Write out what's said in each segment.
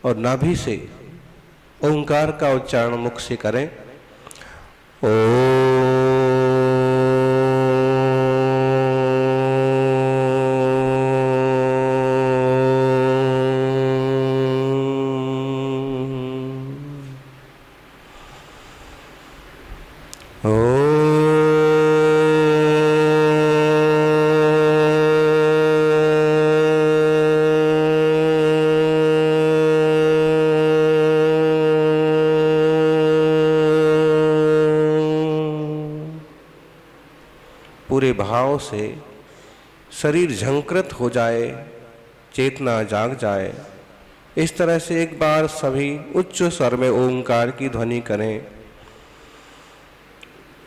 और नाभि से ओंकार का उच्चारण मुख से करें। ओ पूरे भाव से शरीर झंकृत हो जाए, चेतना जाग जाए। इस तरह से एक बार सभी उच्च स्वर में ओंकार की ध्वनि करें।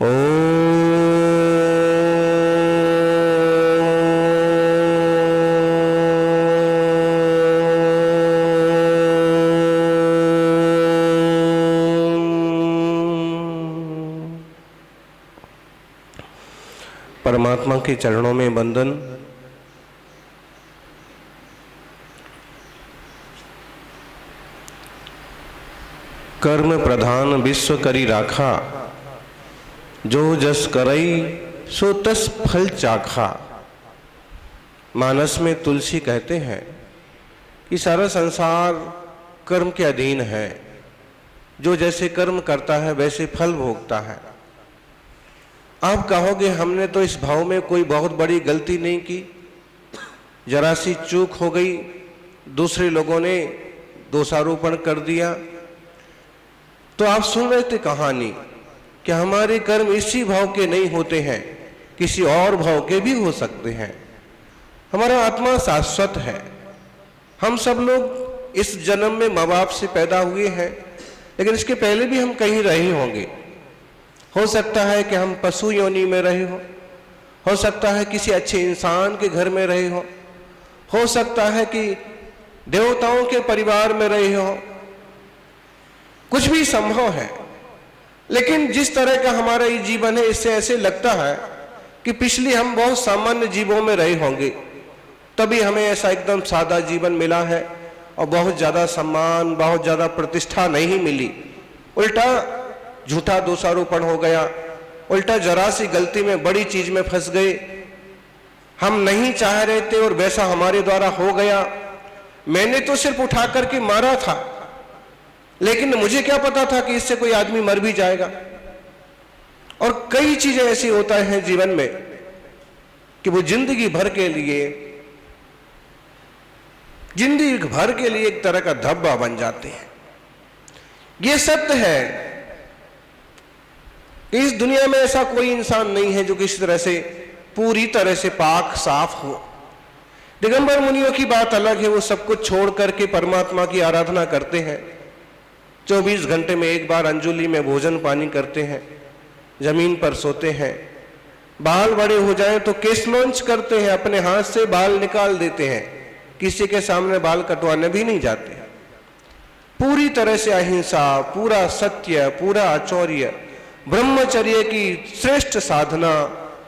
ओम परमात्मा के चरणों में वंदन। कर्म प्रधान विश्व करी राखा, जो जस करई सो तस फल चाखा। मानस में तुलसी कहते हैं कि सारा संसार कर्म के अधीन है, जो जैसे कर्म करता है वैसे फल भोगता है। आप कहोगे हमने तो इस भाव में कोई बहुत बड़ी गलती नहीं की, जरा सी चूक हो गई, दूसरे लोगों ने दोषारोपण कर दिया। तो आप सुन रहे थे कहानी कि हमारे कर्म इसी भाव के नहीं होते हैं, किसी और भाव के भी हो सकते हैं। हमारा आत्मा शाश्वत है। हम सब लोग इस जन्म में माँ बाप से पैदा हुए हैं, लेकिन इसके पहले भी हम कहीं रहे होंगे। हो सकता है कि हम पशु योनि में रहे हो सकता है किसी अच्छे इंसान के घर में रहे हो सकता है कि देवताओं के परिवार में रहे हो, कुछ भी संभव है। लेकिन जिस तरह का हमारा ये जीवन है, इससे ऐसे लगता है कि पिछले हम बहुत सामान्य जीवों में रहे होंगे, तभी हमें ऐसा एकदम सादा जीवन मिला है और बहुत ज्यादा सम्मान, बहुत ज्यादा प्रतिष्ठा नहीं मिली। उल्टा झूठा दोषारोपण हो गया, उल्टा जरा सी गलती में बड़ी चीज में फंस गए। हम नहीं चाह रहे थे और वैसा हमारे द्वारा हो गया। मैंने तो सिर्फ उठा करके मारा था, लेकिन मुझे क्या पता था कि इससे कोई आदमी मर भी जाएगा। और कई चीजें ऐसी होता है जीवन में कि वो जिंदगी भर के लिए एक तरह का धब्बा बन जाते हैं। ये सत्य है। इस दुनिया में ऐसा कोई इंसान नहीं है जो किसी तरह से पूरी तरह से पाक साफ हो। दिगंबर मुनियों की बात अलग है, वो सब कुछ छोड़ करके परमात्मा की आराधना करते हैं। 24 घंटे में एक बार अंजुलि में भोजन पानी करते हैं, जमीन पर सोते हैं। बाल बड़े हो जाएं तो केस लॉन्च करते हैं, अपने हाथ से बाल निकाल देते हैं, किसी के सामने बाल कटवाने भी नहीं जाते। पूरी तरह से अहिंसा, पूरा सत्य, पूरा आचौर्य, ब्रह्मचर्य की श्रेष्ठ साधना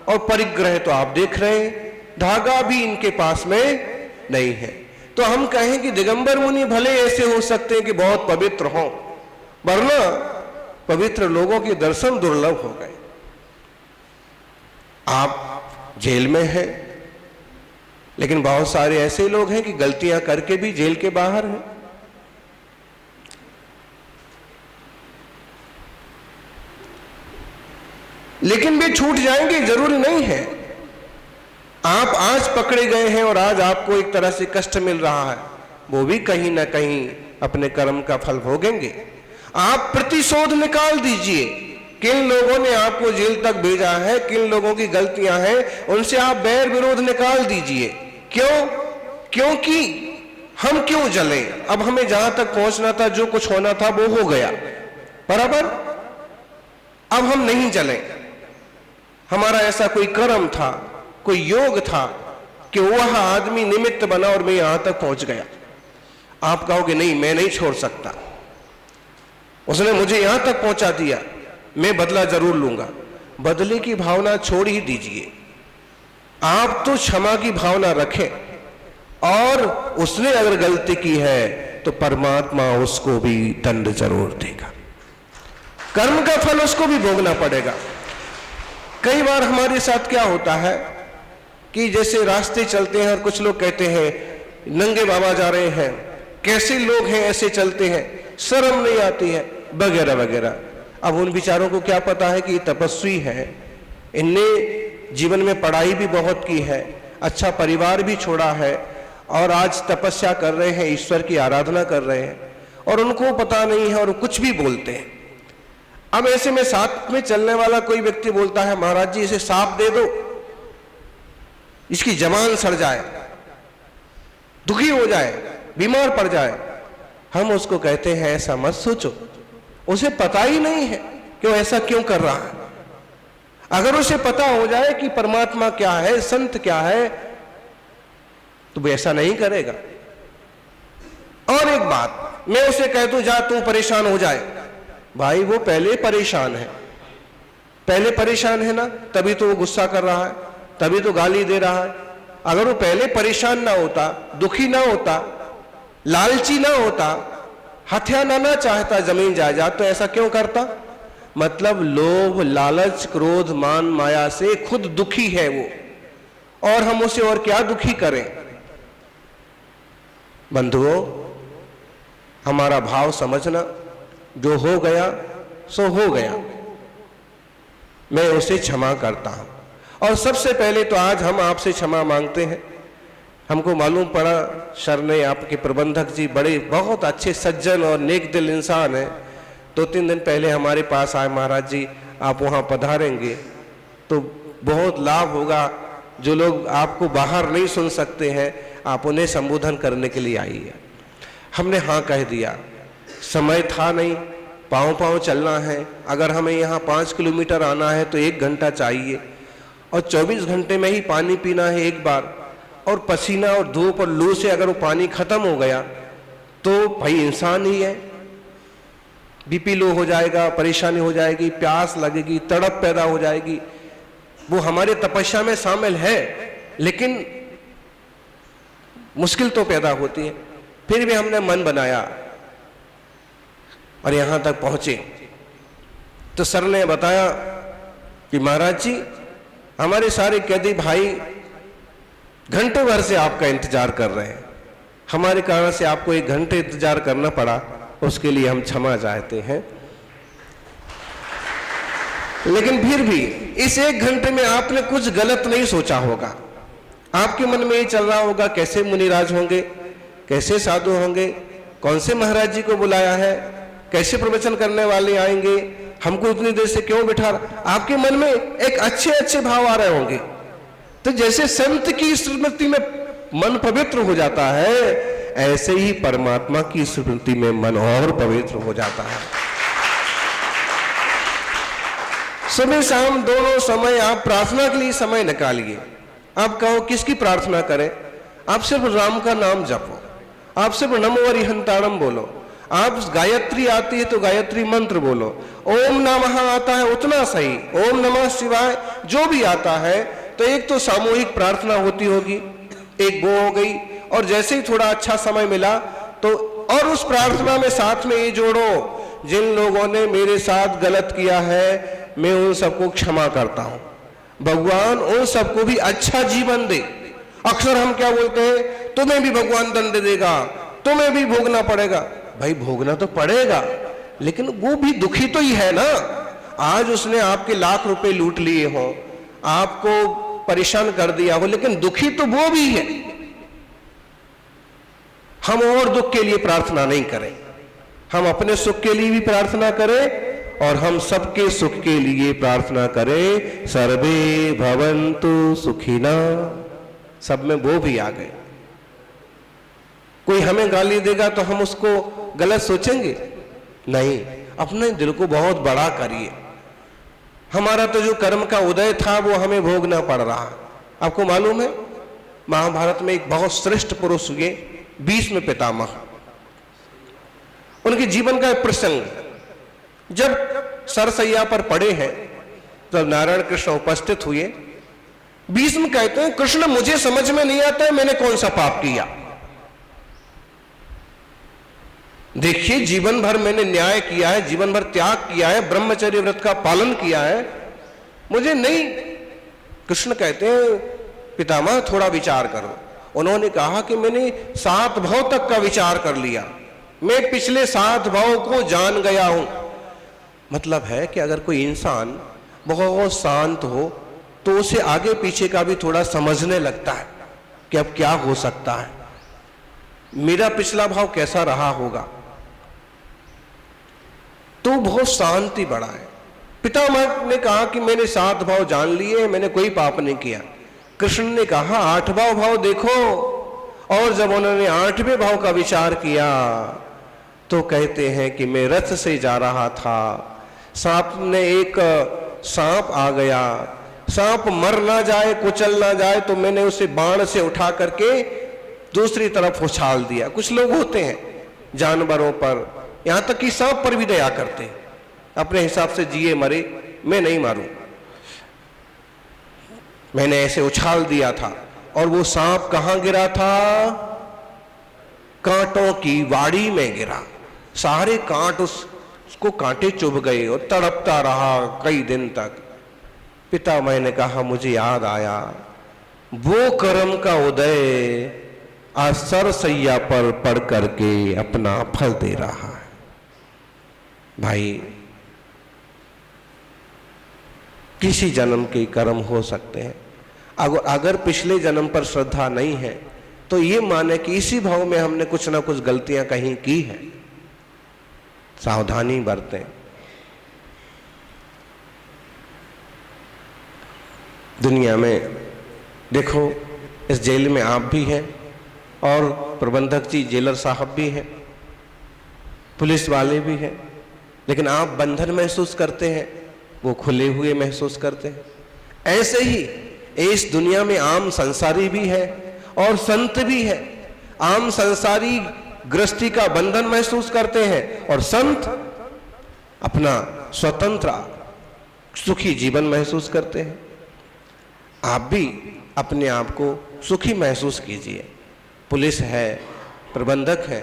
और परिग्रह तो आप देख रहे हैं, धागा भी इनके पास में नहीं है। तो हम कहें कि दिगंबर मुनि भले ऐसे हो सकते हैं कि बहुत पवित्र हों, वरना पवित्र लोगों के दर्शन दुर्लभ हो गए। आप जेल में हैं, लेकिन बहुत सारे ऐसे लोग हैं कि गलतियां करके भी जेल के बाहर हैं। लेकिन वे छूट जाएंगे, जरूरी नहीं है। आप आज पकड़े गए हैं और आज आपको एक तरह से कष्ट मिल रहा है, वो भी कहीं ना कहीं अपने कर्म का फल भोगेंगे। आप प्रतिशोध निकाल दीजिए। किन लोगों ने आपको जेल तक भेजा है, किन लोगों की गलतियां हैं, उनसे आप बैर विरोध निकाल दीजिए। क्यों? क्योंकि हम क्यों जले? अब हमें जहां तक पहुंचना था, जो कुछ होना था वो हो गया, बराबर। अब हम नहीं जले। हमारा ऐसा कोई कर्म था, कोई योग था कि वह आदमी निमित्त बना और मैं यहां तक पहुंच गया। आप कहोगे नहीं, मैं नहीं छोड़ सकता, उसने मुझे यहां तक पहुंचा दिया, मैं बदला जरूर लूंगा। बदले की भावना छोड़ ही दीजिए। आप तो क्षमा की भावना रखें, और उसने अगर गलती की है तो परमात्मा उसको भी दंड जरूर देगा, कर्म का फल उसको भी भोगना पड़ेगा। कई बार हमारे साथ क्या होता है कि जैसे रास्ते चलते हैं और कुछ लोग कहते हैं नंगे बाबा जा रहे हैं, कैसे लोग हैं ऐसे चलते हैं, शर्म नहीं आती है, वगैरह वगैरह। अब उन विचारों को क्या पता है कि ये तपस्वी है, इनने जीवन में पढ़ाई भी बहुत की है, अच्छा परिवार भी छोड़ा है और आज तपस्या कर रहे हैं, ईश्वर की आराधना कर रहे हैं, और उनको पता नहीं है और कुछ भी बोलते हैं। अब ऐसे में साथ में चलने वाला कोई व्यक्ति बोलता है महाराज जी इसे सांप दे दो, इसकी जबान सड़ जाए, दुखी हो जाए, बीमार पड़ जाए। हम उसको कहते हैं ऐसा मत सोचो, उसे पता ही नहीं है कि वो ऐसा क्यों कर रहा है। अगर उसे पता हो जाए कि परमात्मा क्या है, संत क्या है, तो वो ऐसा नहीं करेगा। और एक बात मैं उसे कह दूं जा तू परेशान हो जाए, भाई वो पहले परेशान है, पहले परेशान है ना, तभी तो वो गुस्सा कर रहा है, तभी तो गाली दे रहा है। अगर वो पहले परेशान ना होता, दुखी ना होता, लालची ना होता, हथियाना ना चाहता जमीन जायदाद, तो ऐसा क्यों करता। मतलब लोभ लालच क्रोध मान माया से खुद दुखी है वो, और हम उसे और क्या दुखी करें। बंधुओं, हमारा भाव समझना, जो हो गया सो हो गया, मैं उसे क्षमा करता हूं। और सबसे पहले तो आज हम आपसे क्षमा मांगते हैं। हमको मालूम पड़ा शरणे आपके प्रबंधक जी बड़े बहुत अच्छे सज्जन और नेक दिल इंसान हैं। 2-3 दिन पहले हमारे पास आए, महाराज जी आप वहाँ पधारेंगे तो बहुत लाभ होगा, जो लोग आपको बाहर नहीं सुन सकते हैं आप उन्हें संबोधन करने के लिए आइए। हमने हाँ कह दिया, समय था नहीं, पाँव पाँव चलना है, अगर हमें यहाँ 5 किलोमीटर आना है तो 1 घंटा चाहिए, और 24 घंटे में ही पानी पीना है एक बार, और पसीना और धूप और लू से अगर वो पानी खत्म हो गया तो भाई इंसान ही है, बीपी लो हो जाएगा, परेशानी हो जाएगी, प्यास लगेगी, तड़प पैदा हो जाएगी। वो हमारे तपस्या में शामिल है, लेकिन मुश्किल तो पैदा होती है। फिर भी हमने मन बनाया और यहां तक पहुंचे तो सर ने बताया कि महाराज जी हमारे सारे कैदी भाई घंटे भर से आपका इंतजार कर रहे हैं, हमारे कारण से आपको 1 घंटे इंतजार करना पड़ा, उसके लिए हम क्षमा चाहते हैं। लेकिन फिर भी इस 1 घंटे में आपने कुछ गलत नहीं सोचा होगा। आपके मन में ये चल रहा होगा कैसे मुनिराज होंगे, कैसे साधु होंगे, कौन से महाराज जी को बुलाया है, कैसे प्रवचन करने वाले आएंगे, हमको इतनी देर से क्यों बिठा रहा। आपके मन में एक अच्छे अच्छे भाव आ रहे होंगे। तो जैसे संत की स्मृति में मन पवित्र हो जाता है, ऐसे ही परमात्मा की स्मृति में मन और पवित्र हो जाता है। सुबह शाम दोनों समय आप प्रार्थना के लिए समय निकालिए। आप कहो किसकी प्रार्थना करें, आप सिर्फ राम का नाम जपो, आप सिर्फ नमो अरिहंताणम बोलो, आप गायत्री आती है तो गायत्री मंत्र बोलो, ओम नमः आता है उतना सही, ओम नमः शिवाय जो भी आता है। तो एक तो सामूहिक प्रार्थना होती होगी, एक वो हो गई। और जैसे ही थोड़ा अच्छा समय मिला तो और उस प्रार्थना में साथ में ये जोड़ो, जिन लोगों ने मेरे साथ गलत किया है मैं उन सबको क्षमा करता हूं, भगवान उन सबको भी अच्छा जीवन दे। अक्सर हम क्या बोलते हैं, तुम्हें भी भगवान दंड देगा, तुम्हें भी भोगना पड़ेगा। भाई भोगना तो पड़ेगा, लेकिन वो भी दुखी तो ही है ना। आज उसने आपके लाख रुपए लूट लिए हो, आपको परेशान कर दिया हो, लेकिन दुखी तो वो भी है। हम और दुख के लिए प्रार्थना नहीं करें, हम अपने सुख के लिए भी प्रार्थना करें और हम सबके सुख के लिए प्रार्थना करें। सर्वे भवन्तु सुखिना, सब में वो भी आ गए। कोई हमें गाली देगा तो हम उसको गलत सोचेंगे नहीं, अपने दिल को बहुत बड़ा करिए। हमारा तो जो कर्म का उदय था वो हमें भोगना पड़ रहा। आपको मालूम है महाभारत में एक बहुत श्रेष्ठ पुरुष हुए, भीष्म पितामह, उनके जीवन का एक प्रसंग, जब सरसैया पर पड़े हैं तब नारायण कृष्ण उपस्थित हुए। भीष्म कहते हैं कृष्ण मुझे समझ में नहीं आता है मैंने कौन सा पाप किया। देखिए, जीवन भर मैंने न्याय किया है, जीवन भर त्याग किया है, ब्रह्मचर्य व्रत का पालन किया है, मुझे नहीं। कृष्ण कहते हैं पितामह थोड़ा विचार करो। उन्होंने कहा कि मैंने 7 भाव तक का विचार कर लिया, मैं पिछले 7 भाव को जान गया हूं। मतलब है कि अगर कोई इंसान बहुत शांत हो तो उसे आगे पीछे का भी थोड़ा समझने लगता है कि अब क्या हो सकता है, मेरा पिछला भाव कैसा रहा होगा, तो बहुत शांति बढ़ा है। पितामह ने कहा कि मैंने 7 भाव जान लिए, मैंने कोई पाप नहीं किया। कृष्ण ने कहा 8वां भाव देखो, और जब उन्होंने 8वें भाव का विचार किया तो कहते हैं कि मैं रथ से जा रहा था, सामने एक सांप आ गया, सांप मर ना जाए, कुचल ना जाए, तो मैंने उसे बाण से उठा करके दूसरी तरफ उछाल दिया। कुछ लोग होते हैं जानवरों पर, यहां तक कि सांप पर भी दया करते हैं, अपने हिसाब से जिए मरे, मैं नहीं मारूं। मैंने ऐसे उछाल दिया था और वो सांप कहां गिरा था? कांटों की वाड़ी में गिरा। सारे कांट उसको कांटे चुभ गए और तड़पता रहा कई दिन तक। पितामह ने कहा मुझे याद आया, वो कर्म का उदय आज सरसैया पर पड़ करके अपना फल दे रहा है। भाई, किसी जन्म के कर्म हो सकते हैं, अगर पिछले जन्म पर श्रद्धा नहीं है तो ये माने कि इसी भाव में हमने कुछ ना कुछ गलतियां कहीं की है। सावधानी बरतें। दुनिया में देखो, इस जेल में आप भी हैं और प्रबंधक जी जेलर साहब भी हैं, पुलिस वाले भी हैं, लेकिन आप बंधन महसूस करते हैं, वो खुले हुए महसूस करते हैं। ऐसे ही इस दुनिया में आम संसारी भी है और संत भी है। आम संसारी गृहस्थी का बंधन महसूस करते हैं और संत अपना स्वतंत्र सुखी जीवन महसूस करते हैं। आप भी अपने आप को सुखी महसूस कीजिए। पुलिस है, प्रबंधक है,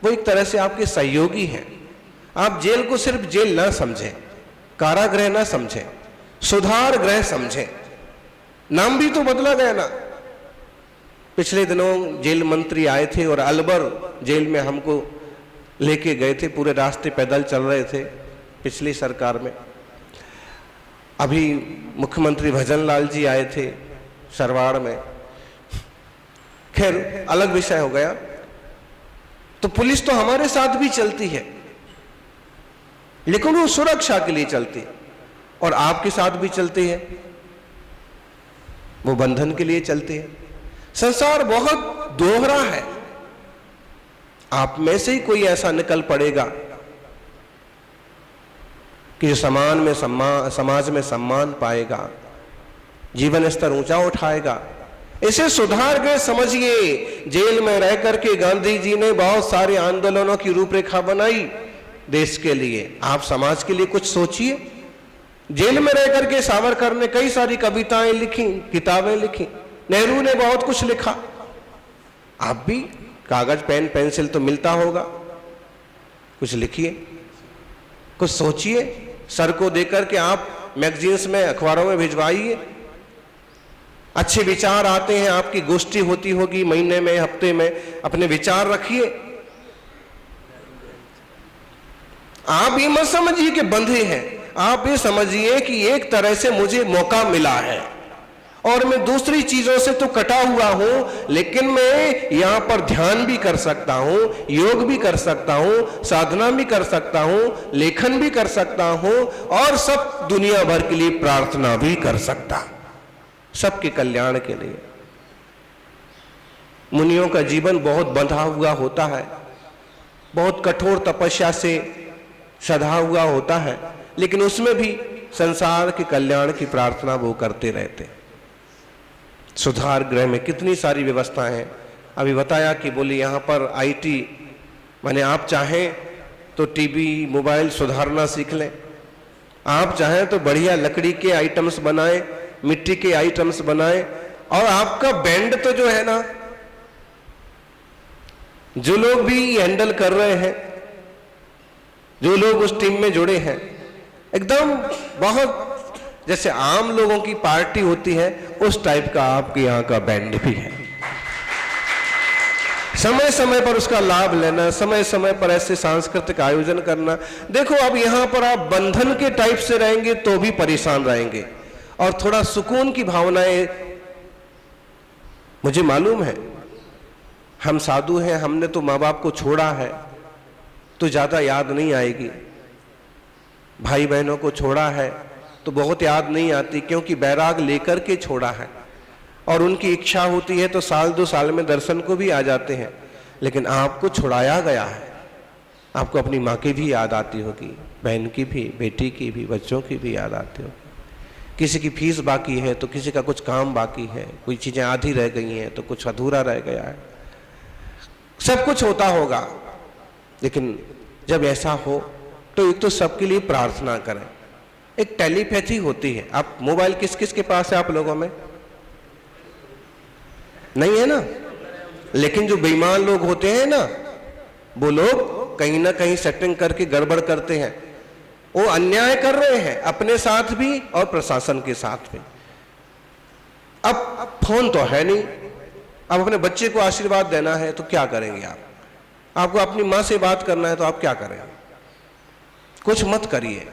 वो एक तरह से आपके सहयोगी हैं। आप जेल को सिर्फ जेल ना समझें, कारागृह ना समझें, सुधार गृह समझें। नाम भी तो बदला गया ना। पिछले दिनों जेल मंत्री आए थे और अलवर जेल में हमको लेके गए थे, पूरे रास्ते पैदल चल रहे थे पिछली सरकार में। अभी मुख्यमंत्री भजन लाल जी आए थे सरवाड़ में, खैर अलग विषय हो गया। तो पुलिस तो हमारे साथ भी चलती है, लेकिन वो सुरक्षा के लिए चलती है, और आपके साथ भी चलती है, वो बंधन के लिए चलती है। संसार बहुत दोहरा है। आप में से ही कोई ऐसा निकल पड़ेगा कि जो समाज में सम्मान पाएगा, जीवन स्तर ऊंचा उठाएगा। इसे सुधार गए समझिए। जेल में रह करके गांधी जी ने बहुत सारे आंदोलनों की रूपरेखा बनाई देश के लिए। आप समाज के लिए कुछ सोचिए। जेल में रह करके सावरकर ने कई सारी कविताएं लिखी, किताबें लिखी, नेहरू ने बहुत कुछ लिखा। आप भी कागज पेन पेंसिल तो मिलता होगा, कुछ लिखिए, कुछ सोचिए। सर को देकर के आप मैगजीन्स में, अखबारों में भिजवाइए। अच्छे विचार आते हैं, आपकी गोष्ठी होती होगी महीने में, हफ्ते में, अपने विचार रखिए। आप ये मत समझिए कि बंधे हैं, आप ये समझिए कि एक तरह से मुझे मौका मिला है और मैं दूसरी चीजों से तो कटा हुआ हूं, लेकिन मैं यहां पर ध्यान भी कर सकता हूं, योग भी कर सकता हूं, साधना भी कर सकता हूं, लेखन भी कर सकता हूं, और सब दुनिया भर के लिए प्रार्थना भी कर सकता, सबके कल्याण के लिए। मुनियों का जीवन बहुत बंधा हुआ होता है, बहुत कठोर तपस्या से सधा हुआ होता है, लेकिन उसमें भी संसार के कल्याण की प्रार्थना वो करते रहते। सुधार गृह में कितनी सारी व्यवस्थाएं हैं। अभी बताया कि बोले यहाँ पर आईटी, माने आप चाहें तो टीवी मोबाइल सुधारना सीख लें, आप चाहें तो बढ़िया लकड़ी के आइटम्स बनाएं, मिट्टी के आइटम्स बनाएं, और आपका बैंड तो जो है ना, जो लोग भी हैंडल कर रहे हैं जो लोग उस टीम में जुड़े हैं, एकदम बहुत जैसे आम लोगों की पार्टी होती है उस टाइप का आपके यहाँ का बैंड भी है। समय समय पर उसका लाभ लेना, समय समय पर ऐसे सांस्कृतिक आयोजन करना। देखो अब यहाँ पर आप बंधन के टाइप से रहेंगे तो भी परेशान रहेंगे, और थोड़ा सुकून की भावनाएं, मुझे मालूम है हम साधु हैं, हमने तो माँ बाप को छोड़ा है तो ज्यादा याद नहीं आएगी, भाई बहनों को छोड़ा है तो बहुत याद नहीं आती, क्योंकि बैराग लेकर के छोड़ा है और उनकी इच्छा होती है तो साल 2 साल में दर्शन को भी आ जाते हैं। लेकिन आपको छुड़ाया गया है, आपको अपनी माँ की भी याद आती होगी, बहन की भी, बेटी की भी, बच्चों की भी याद आती होगी। किसी की फीस बाकी है तो किसी का कुछ काम बाकी है, कोई चीजें आधी रह गई हैं तो कुछ अधूरा रह गया है, सब कुछ होता होगा। लेकिन जब ऐसा हो तो एक तो सबके लिए प्रार्थना करें। एक टेलीपैथी होती है। आप मोबाइल किस किस के पास है? आप लोगों में नहीं है ना, लेकिन जो बेईमान लोग होते हैं ना, वो लोग कहीं ना कहीं सेटिंग करके गड़बड़ करते हैं, वो अन्याय कर रहे हैं अपने साथ भी और प्रशासन के साथ भी। अब फोन तो है नहीं, अब अपने बच्चे को आशीर्वाद देना है तो क्या करेंगे आप? आपको अपनी माँ से बात करना है तो आप क्या करें? कुछ मत करिए,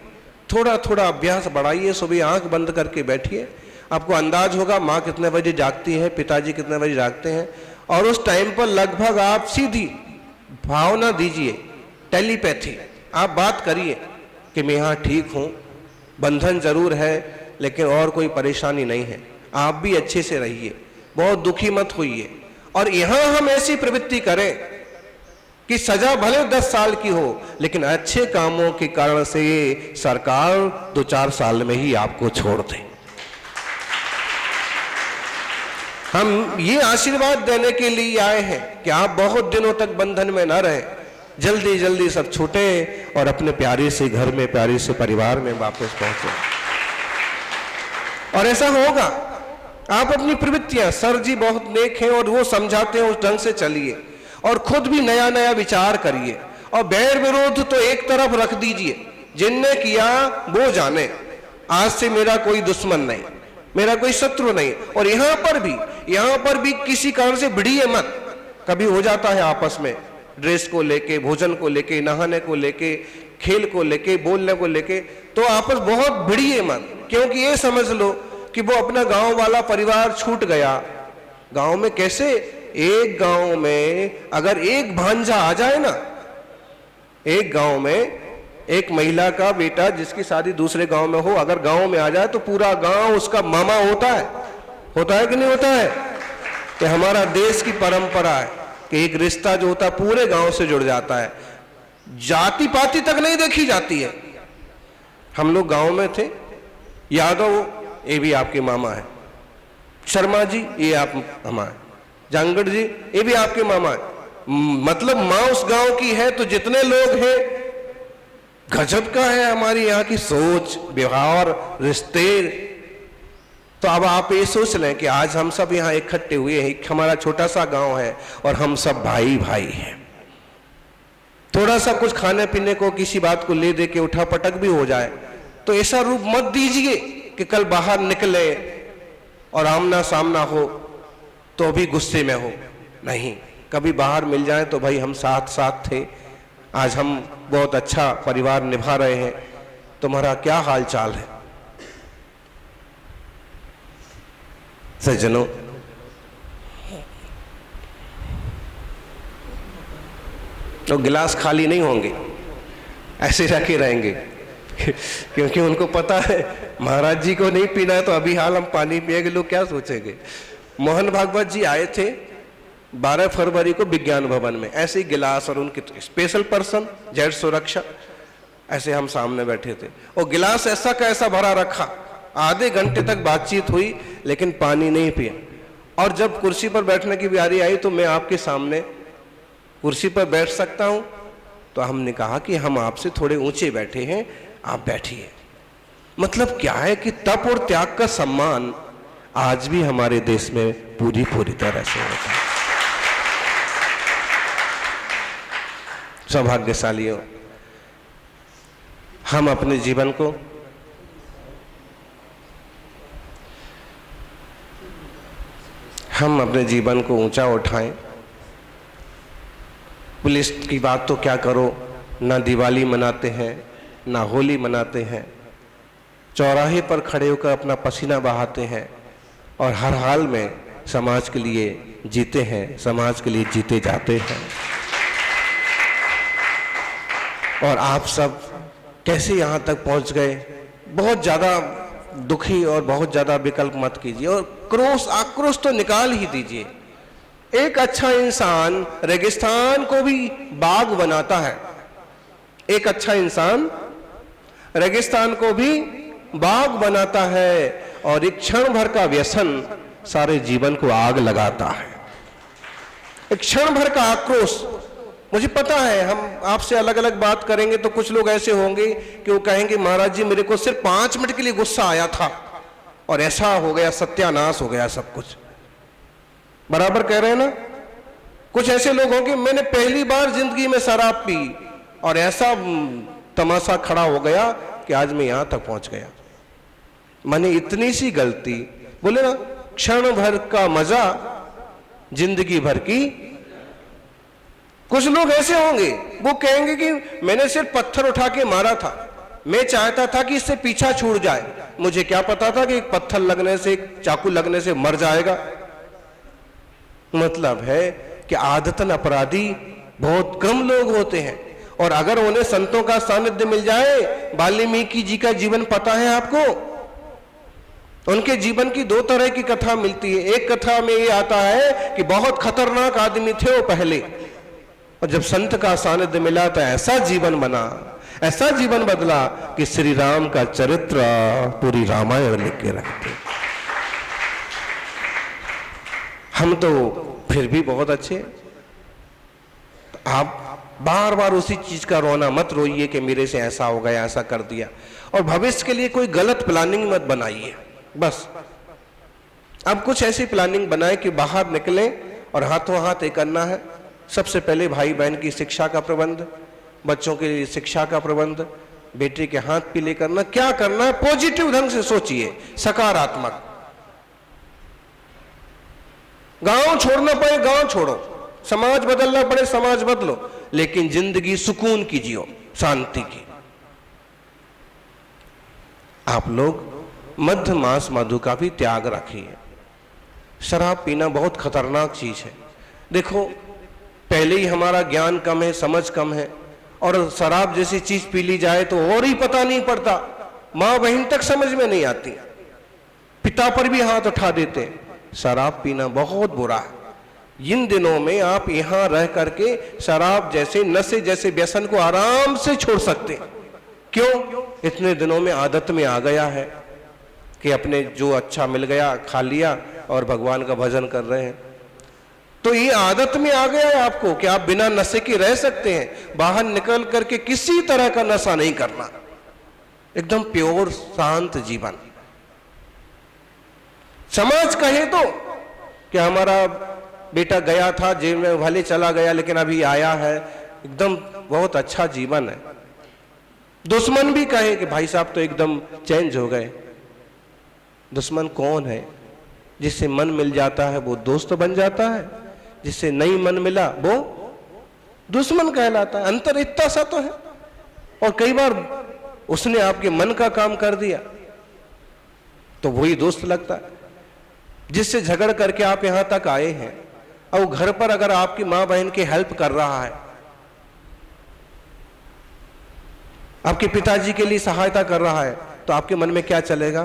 थोड़ा थोड़ा अभ्यास बढ़ाइए। सुबह आंख बंद करके बैठिए, आपको अंदाज होगा माँ कितने बजे जागती है, पिताजी कितने बजे जागते हैं, और उस टाइम पर लगभग आप सीधी भावना दीजिए, टेलीपैथी, आप बात करिए कि मैं यहाँ ठीक हूँ, बंधन जरूर है लेकिन और कोई परेशानी नहीं है, आप भी अच्छे से रहिए, बहुत दुखी मत होइए। और यहाँ हम ऐसी प्रवृत्ति करें कि सजा भले 10 साल की हो, लेकिन अच्छे कामों के कारण से ये सरकार 2-4 साल में ही आपको छोड़ दे। हम ये आशीर्वाद देने के लिए आए हैं कि आप बहुत दिनों तक बंधन में ना रहें, जल्दी जल्दी सब छूटे और अपने प्यारे से घर में, प्यारे से परिवार में वापस पहुंचे। और ऐसा होगा। आप अपनी प्रवृत्तियां, सर जी बहुत नेक हैं और वो समझाते हैं, उस ढंग से चलिए और खुद भी नया नया विचार करिए। और बैर विरोध तो एक तरफ रख दीजिए, जिनने किया वो जाने, आज से मेरा कोई दुश्मन नहीं, मेरा कोई शत्रु नहीं। और यहाँ पर भी किसी कारण से भिड़िए मत। कभी हो जाता है आपस में, ड्रेस को लेके, भोजन को लेके, नहाने को लेके, खेल को लेके, बोलने को लेके, तो आपस बहुत भिड़िए मत, क्योंकि ये समझ लो कि वो अपना गांव वाला परिवार छूट गया। गांव में कैसे, एक गांव में अगर एक भांजा आ जाए ना, एक गांव में एक महिला का बेटा जिसकी शादी दूसरे गांव में हो, अगर गांव में आ जाए तो पूरा गांव उसका मामा होता है कि नहीं होता है? कि हमारा देश की परंपरा है कि एक रिश्ता जो होता है पूरे गांव से जुड़ जाता है, जाति पाति तक नहीं देखी जाती है। हम लोग गांव में थे, यादव ये भी आपके मामा है, शर्मा जी ये आप मामा है, जांगड़ जी ये भी आपके मामा है। मतलब माँ उस गांव की है तो जितने लोग हैं, गजब का है हमारी यहाँ की सोच, व्यवहार, रिश्ते। तो अब आप ये सोच लें कि आज हम सब यहाँ इकट्ठे हुए हैं, हमारा छोटा सा गांव है और हम सब भाई भाई हैं। थोड़ा सा कुछ खाने पीने को, किसी बात को ले दे के उठा पटक भी हो जाए तो ऐसा रूप मत दीजिए कि कल बाहर निकले और आमना सामना हो तो भी गुस्से में हो। नहीं, कभी बाहर मिल जाए तो भाई हम साथ साथ थे, आज हम बहुत अच्छा परिवार निभा रहे हैं, तुम्हारा क्या हाल चाल है? सज्जनों, तो गिलास खाली नहीं होंगे, ऐसे रखे रहेंगे क्योंकि उनको पता है महाराज जी को नहीं पीना है तो अभी हाल हम पानी पिएंगे, लोग क्या सोचेंगे। मोहन भागवत जी आए थे 12 फरवरी को विज्ञान भवन में, ऐसे ही गिलास और उनके स्पेशल पर्सन जेड सुरक्षा, ऐसे हम सामने बैठे थे और गिलास ऐसा का ऐसा भरा रखा। आधे घंटे तक बातचीत हुई लेकिन पानी नहीं पिया। और जब कुर्सी पर बैठने की बारी आई तो मैं आपके सामने कुर्सी पर बैठ सकता हूं, तो हमने कहा कि हम आपसे थोड़े ऊंचे बैठे हैं, आप बैठिए। मतलब क्या है कि तप और त्याग का सम्मान आज भी हमारे देश में पूरी तरह से होता है। सौभाग्यशालियों, हम अपने जीवन को ऊंचा उठाएं। पुलिस की बात तो क्या करो, ना दिवाली मनाते हैं ना होली मनाते हैं, चौराहे पर खड़े होकर अपना पसीना बहाते हैं और हर हाल में समाज के लिए जीते हैं, समाज के लिए जीते जाते हैं। और आप सब कैसे यहाँ तक पहुँच गए, बहुत ज़्यादा दुखी और बहुत ज़्यादा विकल्प मत कीजिए और आक्रोश तो निकाल ही दीजिए। एक अच्छा इंसान रेगिस्तान को भी बाग बनाता है, एक अच्छा इंसान रेगिस्तान को भी बाग बनाता है और एक क्षण भर का व्यसन सारे जीवन को आग लगाता है। एक क्षण भर का आक्रोश, मुझे पता है हम आपसे अलग अलग बात करेंगे तो कुछ लोग ऐसे होंगे कि वो कहेंगे महाराज जी मेरे को सिर्फ 5 मिनट के लिए गुस्सा आया था और ऐसा हो गया, सत्यानाश हो गया सब कुछ। बराबर कह रहे हैं ना। कुछ ऐसे लोग होंगे मैंने पहली बार जिंदगी में शराब पी और ऐसा तमाशा खड़ा हो गया कि आज मैं यहां तक पहुंच गया। माने इतनी सी गलती, बोले ना क्षण भर का मजा जिंदगी भर की। कुछ लोग ऐसे होंगे वो कहेंगे कि मैंने सिर्फ पत्थर उठा के मारा था, मैं चाहता था कि इससे पीछा छूट जाए, मुझे क्या पता था कि एक पत्थर लगने से, एक चाकू लगने से मर जाएगा। मतलब है कि आदतन अपराधी बहुत कम लोग होते हैं और अगर उन्हें संतों का सानिध्य मिल जाए, वाल्मीकि जी का जीवन पता है आपको, उनके जीवन की 2 तरह की कथा मिलती है। एक कथा में ये आता है कि बहुत खतरनाक आदमी थे वो पहले, और जब संत का सानिध्य मिला तो ऐसा जीवन बना, ऐसा जीवन बदला कि श्री राम का चरित्र पूरी रामायण लिख के रखते। हम तो फिर भी बहुत अच्छे। आप बार बार उसी चीज का रोना मत रोइए कि मेरे से ऐसा हो गया, ऐसा कर दिया, और भविष्य के लिए कोई गलत प्लानिंग मत बनाइए। बस अब कुछ ऐसी प्लानिंग बनाए कि बाहर निकलें और हाथों हाथ ये करना है। सबसे पहले भाई बहन की शिक्षा का प्रबंध, बच्चों के लिए शिक्षा का प्रबंध, बेटे के हाथ पीले करना। क्या करना है, पॉजिटिव ढंग से सोचिए, सकारात्मक। गांव छोड़ना पड़े गांव छोड़ो, समाज बदलना पड़े समाज बदलो, लेकिन जिंदगी सुकून की जियो, शांति की। आप लोग मध्य मांस मधु का भी त्याग रखिए। शराब पीना बहुत खतरनाक चीज है। देखो पहले ही हमारा ज्ञान कम है, समझ कम है, और शराब जैसी चीज पी ली जाए तो और ही पता नहीं पड़ता, मां बहन तक समझ में नहीं आती, पिता पर भी हाथ उठा देते हैं। शराब पीना बहुत बुरा है। इन दिनों में आप यहां रह करके शराब जैसे नशे जैसे व्यसन को आराम से छोड़ सकते हैं। क्यों? इतने दिनों में आदत में आ गया है कि अपने जो अच्छा मिल गया खा लिया और भगवान का भजन कर रहे हैं। तो ये आदत में आ गया है आपको कि आप बिना नशे के रह सकते हैं। बाहर निकल करके किसी तरह का नशा नहीं करना, एकदम प्योर शांत जीवन। समाज कहे तो कि हमारा बेटा गया था जेल में, भले चला गया लेकिन अभी आया है, एकदम बहुत अच्छा जीवन है। दुश्मन भी कहे कि भाई साहब तो एकदम चेंज हो गए। दुश्मन कौन है? जिससे मन मिल जाता है वो दोस्त बन जाता है, जिससे नहीं मन मिला वो दुश्मन कहलाता है। अंतर इतना सा तो है। और कई बार उसने आपके मन का काम कर दिया तो वही दोस्त लगता है। जिससे झगड़ करके आप यहां तक आए हैं और घर पर अगर आपकी मां बहन की हेल्प कर रहा है, आपके पिताजी के लिए सहायता कर रहा है, तो आपके मन में क्या चलेगा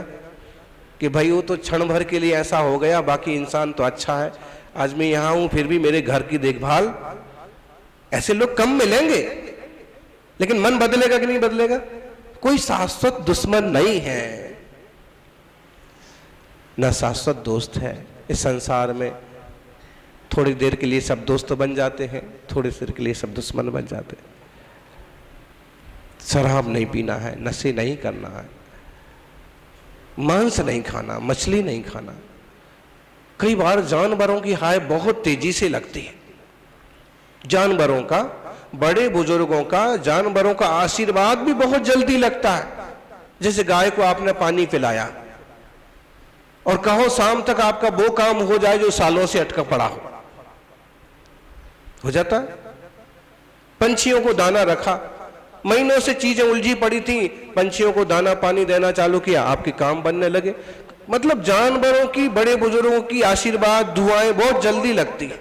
कि भाई वो तो क्षण भर के लिए ऐसा हो गया, बाकी इंसान तो अच्छा है। आज मैं यहां हूं फिर भी मेरे घर की देखभाल। ऐसे लोग कम मिलेंगे, लेकिन मन बदलेगा कि नहीं बदलेगा? कोई शाश्वत दुश्मन नहीं है, न शाश्वत दोस्त है इस संसार में। थोड़ी देर के लिए सब दोस्त बन जाते हैं, थोड़ी देर के लिए सब दुश्मन बन जाते हैं। शराब नहीं पीना है, नशे नहीं करना है, मांस नहीं खाना, मछली नहीं खाना। कई बार जानवरों की हाय बहुत तेजी से लगती है, जानवरों का बड़े बुजुर्गों का, जानवरों का आशीर्वाद भी बहुत जल्दी लगता है। जैसे गाय को आपने पानी पिलाया और कहो शाम तक आपका वो काम हो जाए जो सालों से अटका पड़ा हो जाता है। पंछियों को दाना रखा, महीनों से चीजें उलझी पड़ी थी, पंछियों को दाना पानी देना चालू किया, आपके काम बनने लगे। मतलब जानवरों की, बड़े बुजुर्गों की आशीर्वाद, दुआएं बहुत जल्दी लगती है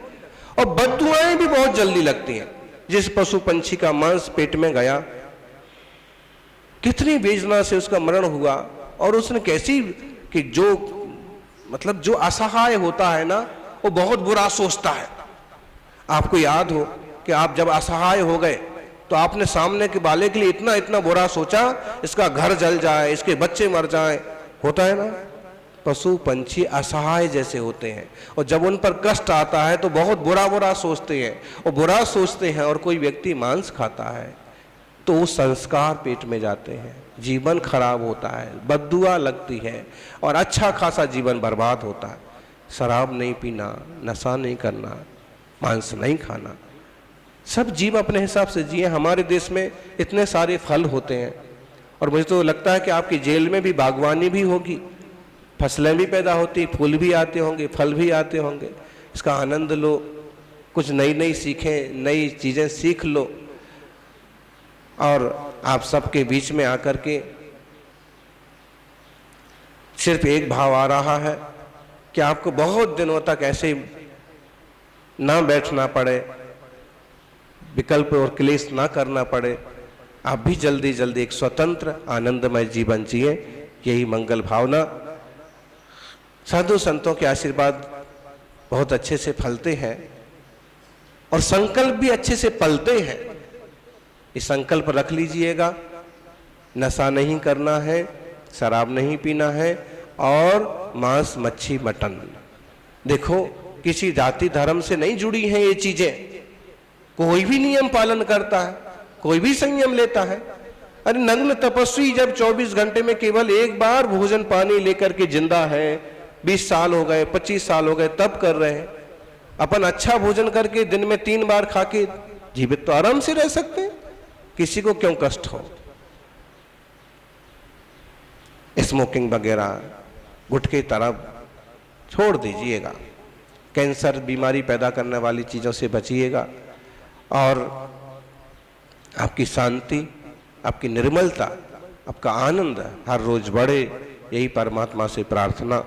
और बद्दुआएं भी बहुत जल्दी लगती हैं। जिस पशु पंछी का मांस पेट में गया, कितनी वेदना से उसका मरण हुआ, और उसने कैसी कि जो मतलब जो असहाय होता है ना, वो बहुत बुरा सोचता है। आपको याद हो कि आप जब असहाय हो गए तो आपने सामने के वाले के लिए इतना इतना बुरा सोचा, इसका घर जल जाए, इसके बच्चे मर जाएं, होता है ना। पशु पंछी असहाय जैसे होते हैं, और जब उन पर कष्ट आता है तो बहुत बुरा बुरा सोचते हैं, और बुरा सोचते हैं। और कोई व्यक्ति मांस खाता है तो वो संस्कार पेट में जाते हैं, जीवन खराब होता है, बद्दुआ लगती है, और अच्छा खासा जीवन बर्बाद होता है। शराब नहीं पीना, नशा नहीं करना, मांस नहीं खाना, सब जीव अपने हिसाब से जिए। हमारे देश में इतने सारे फल होते हैं, और मुझे तो लगता है कि आपकी जेल में भी बागवानी भी होगी, फसलें भी पैदा होती, फूल भी आते होंगे, फल भी आते होंगे। इसका आनंद लो, कुछ नई नई सीखें, नई चीज़ें सीख लो। और आप सबके बीच में आकर के सिर्फ एक भाव आ रहा है कि आपको बहुत दिनों तक ऐसे ना बैठना पड़े, विकल्प और क्लेश ना करना पड़े, आप भी जल्दी जल्दी एक स्वतंत्र आनंदमय जीवन जिए। यही मंगल भावना। साधु संतों के आशीर्वाद बहुत अच्छे से फलते हैं, और संकल्प भी अच्छे से पलते हैं। ये संकल्प रख लीजिएगा, नशा नहीं करना है, शराब नहीं पीना है, और मांस मच्छी मटन। देखो, किसी जाति धर्म से नहीं जुड़ी हैं ये चीजें। कोई भी नियम पालन करता है, कोई भी संयम लेता है। अरे नग्न तपस्वी जब 24 घंटे में केवल एक बार भोजन पानी लेकर के जिंदा है, 20 साल हो गए, 25 साल हो गए, तब कर रहे हैं। अपन अच्छा भोजन करके दिन में 3 बार खा के जीवित तो आराम से रह सकते हैं, किसी को क्यों कष्ट हो। स्मोकिंग वगैरह, गुटखे तरफ छोड़ दीजिएगा, कैंसर बीमारी पैदा करने वाली चीजों से बचिएगा, और आपकी शांति, आपकी निर्मलता, आपका आनंद हर रोज बढ़े, यही परमात्मा से प्रार्थना।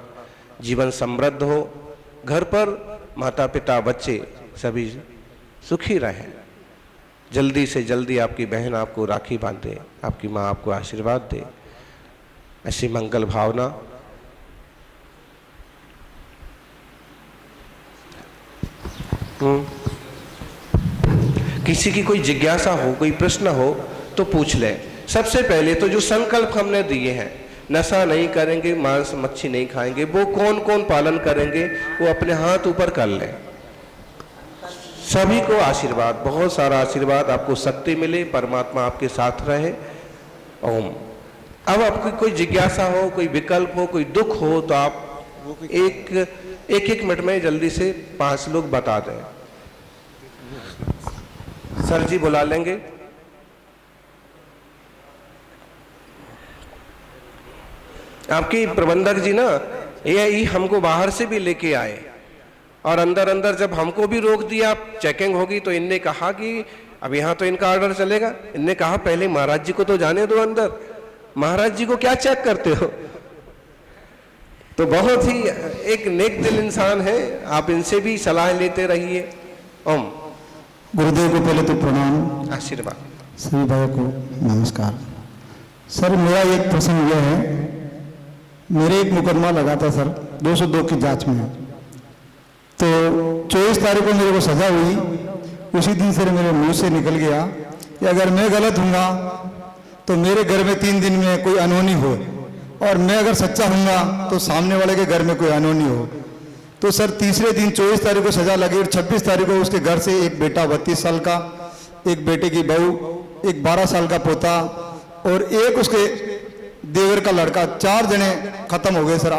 जीवन समृद्ध हो, घर पर माता पिता बच्चे सभी सुखी रहें। जल्दी से जल्दी आपकी बहन आपको राखी बांधे, आपकी माँ आपको आशीर्वाद दे, ऐसी मंगल भावना। किसी की कोई जिज्ञासा हो, कोई प्रश्न हो तो पूछ ले। सबसे पहले तो जो संकल्प हमने दिए हैं, नशा नहीं करेंगे, मांस मच्छी नहीं खाएंगे, वो कौन कौन पालन करेंगे, वो अपने हाथ ऊपर कर लें। सभी को आशीर्वाद, बहुत सारा आशीर्वाद, आपको शक्ति मिले, परमात्मा आपके साथ रहे। ओम। अब आपकी कोई जिज्ञासा हो, कोई विकल्प हो, कोई दुख हो, तो आप एक मिनट में जल्दी से 5 लोग बता दें। सर जी बुला लेंगे। आपकी प्रबंधक जी ना, ये हमको बाहर से भी लेके आए, और अंदर अंदर जब हमको भी रोक दिया, चेकिंग होगी, तो इनने कहा कि अब यहाँ तो इनका ऑर्डर चलेगा। इनने कहा पहले महाराज जी को तो जाने दो अंदर, महाराज जी को क्या चेक करते हो। तो बहुत ही एक नेक दिल इंसान है, आप इनसे भी सलाह लेते रहिए। ओम। गुरुदेव को पहले तो प्रणाम, आशीर्वाद। सभी भाइयों को नमस्कार। सर मेरा एक प्रश्न यह है, मेरे एक मुकदमा लगा था सर 202 की जांच में, तो 24 तारीख को मेरे को सजा हुई। उसी दिन से मेरे मुंह से निकल गया कि अगर मैं गलत हूँगा तो मेरे घर में 3 दिन में कोई अनहोनी हो, और मैं अगर सच्चा हूँगा तो सामने वाले के घर में कोई अनहोनी हो। तो सर तीसरे दिन 24 तारीख को सजा लगी, और 26 तारीख को उसके घर से एक बेटा 32 साल का, एक बेटे की बहू, एक 12 साल का पोता, और एक उसके देवर का लड़का, 4 जने खत्म हो गए सर